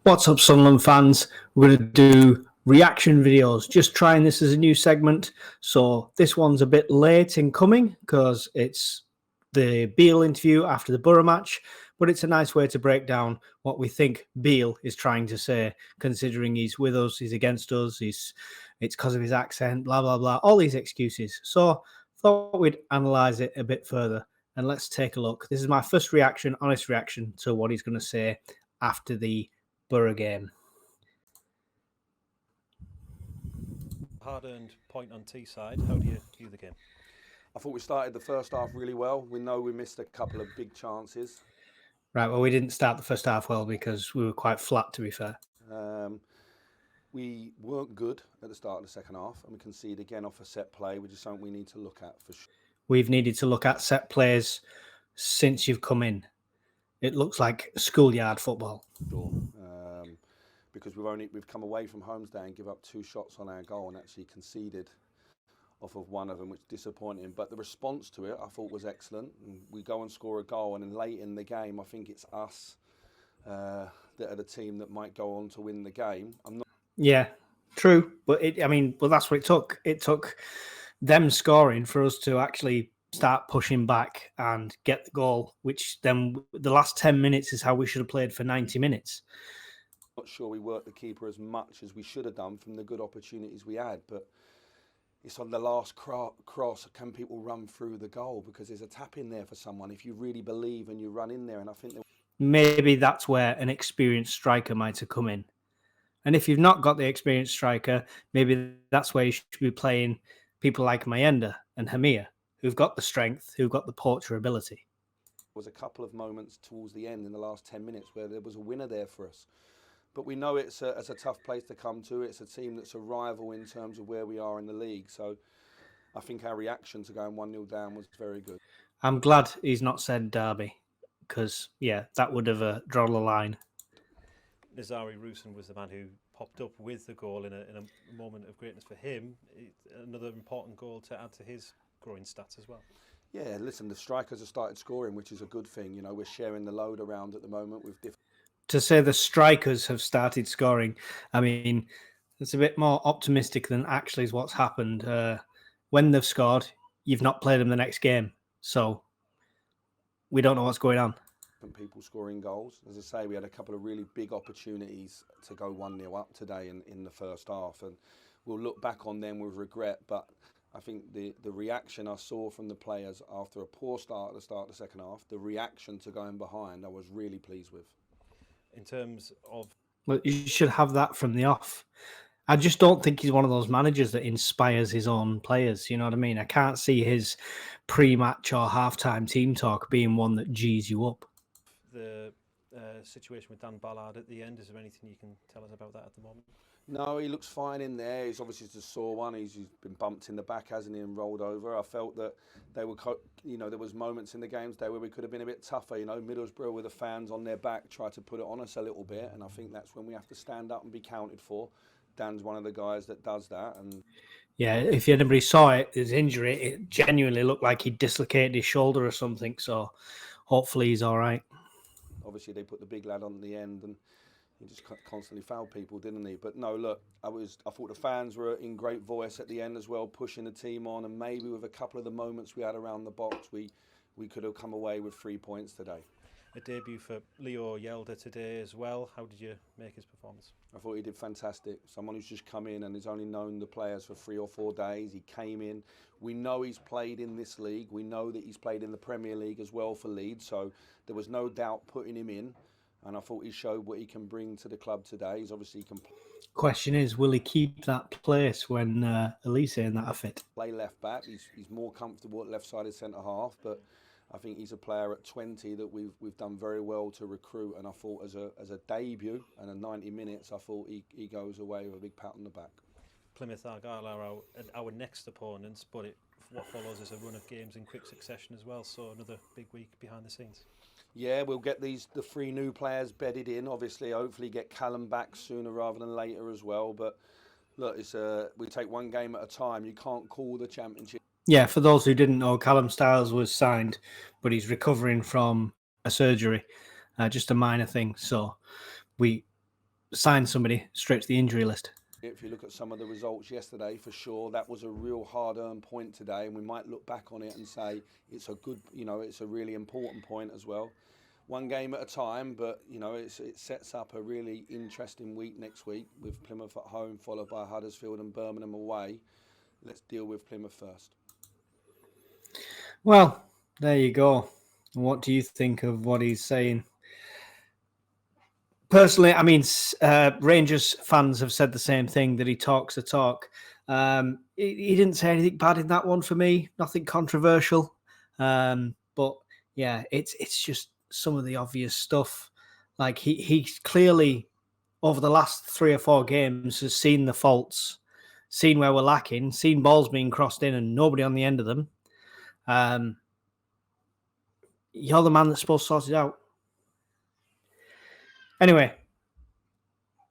What's up, Sunderland fans? We're going to do reaction videos, just trying this as a new segment. So this one's a bit late in coming because it's the Beale interview after the Boro match, but it's a nice way to break down what we think Beale is trying to say, considering he's with us, he's against us, it's because of his accent, blah, blah, blah, all these excuses. So thought we'd analyse it a bit further and let's take a look. This is my first reaction, honest reaction to what he's going to say after the Boro game. Hard-earned point on Teesside. How do you view the game? I thought we started the first half really well. We know we missed a couple of big chances. Right, well, we didn't start the first half well because we were quite flat, to be fair. We weren't good at the start of the second half, and we conceded again off a set play, which is something we need to look at for sure. We've needed to look at set plays since you've come in. It looks like schoolyard football. Sure. Because we've come away from Holmesday and give up 2 shots on our goal and actually conceded off of one of them, which is disappointing. But the response to it, I thought, was excellent. And we go and score a goal, and then late in the game, I think it's us that are the team that might go on to win the game. Yeah, true. But that's what it took. It took them scoring for us to actually start pushing back and get the goal, which then the last 10 minutes is how we should have played for 90 minutes. Not sure we worked the keeper as much as we should have done from the good opportunities we had, but it's on the last cross. Can people run through the goal? Because there's a tap in there for someone if you really believe and you run in there. And I think maybe that's where an experienced striker might have come in. And if you've not got the experienced striker, maybe that's where you should be playing people like Mayenda and Hamir, who've got the strength, who've got the poacher ability. There was a couple of moments towards the end in the last 10 minutes where there was a winner there for us. But we know it's a tough place to come to. It's a team that's a rival in terms of where we are in the league. So I think our reaction to going 1-0 down was very good. I'm glad he's not said Derby because, yeah, that would have drawn a line. Nazari Rusin was the man who popped up with the goal in a moment of greatness for him. Another important goal to add to his growing stats as well. Yeah, listen, the strikers have started scoring, which is a good thing. You know, we're sharing the load around at the moment with different... To say the strikers have started scoring, I mean, it's a bit more optimistic than actually is what's happened. When they've scored, you've not played them the next game. So we don't know what's going on. People scoring goals. As I say, we had a couple of really big opportunities to go 1-0 up today in the first half. And we'll look back on them with regret. But I think the reaction I saw from the players after a poor start at the start of the second half, the reaction to going behind, I was really pleased with. In terms of... Well, you should have that from the off. I just don't think he's one of those managers that inspires his own players. You know what I mean? I can't see his pre-match or halftime team talk being one that G's you up. The situation with Dan Ballard at the end, is there anything you can tell us about that at the moment? No, he looks fine in there. He's obviously just a sore one. He's been bumped in the back, hasn't he, and rolled over. I felt that they were, there was moments in the games there where we could have been a bit tougher. You know, Middlesbrough with the fans on their back tried to put it on us a little bit, and I think that's when we have to stand up and be counted for. Dan's one of the guys that does that. And yeah, if anybody saw it, his injury, it genuinely looked like he dislocated his shoulder or something. So hopefully he's all right. Obviously, they put the big lad on the end, and he just constantly fouled people, didn't he? But no, look, I thought the fans were in great voice at the end as well, pushing the team on, and maybe with a couple of the moments we had around the box, we could have come away with 3 points today. A debut for Leo Yelder today as well. How did you make his performance? I thought he did fantastic. Someone who's just come in and has only known the players for 3 or 4 days. He came in. We know he's played in this league. We know that he's played in the Premier League as well for Leeds. So there was no doubt putting him in. And I thought he showed what he can bring to the club today. He's obviously Question is, will he keep that place when Elise and that are fit? Play left back. He's more comfortable at left-sided centre half, but I think he's a player at 20 that we've done very well to recruit. And I thought as a debut and a 90 minutes, I thought he goes away with a big pat on the back. Plymouth Argyle are our next opponents, but what follows is a run of games in quick succession as well. So another big week behind the scenes. Yeah, we'll get the 3 new players bedded in. Obviously, hopefully get Callum back sooner rather than later as well. But look, we take one game at a time. You can't call the championship. Yeah, for those who didn't know, Callum Styles was signed, but he's recovering from a surgery, just a minor thing. So we sign somebody straight to the injury list. If you look at some of the results yesterday, for sure, that was a real hard-earned point today, and we might look back on it and say it's a good, it's a really important point as well. One game at a time, but it sets up a really interesting week next week with Plymouth at home, followed by Huddersfield and Birmingham away. Let's deal with Plymouth first. Well, there you go. What do you think of what he's saying? Personally, I mean, Rangers fans have said the same thing, that he talks the talk. He didn't say anything bad in that one for me, nothing controversial. But yeah, it's just some of the obvious stuff. Like he clearly, over the last 3 or 4 games, has seen the faults, seen where we're lacking, seen balls being crossed in and nobody on the end of them. You're the man that's supposed to sort it out. Anyway,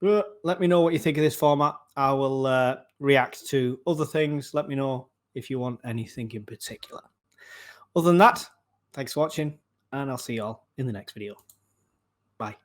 let me know what you think of this format. I will react to other things. Let me know if you want anything in particular. Other than that, thanks for watching, and I'll see you all in the next video. Bye.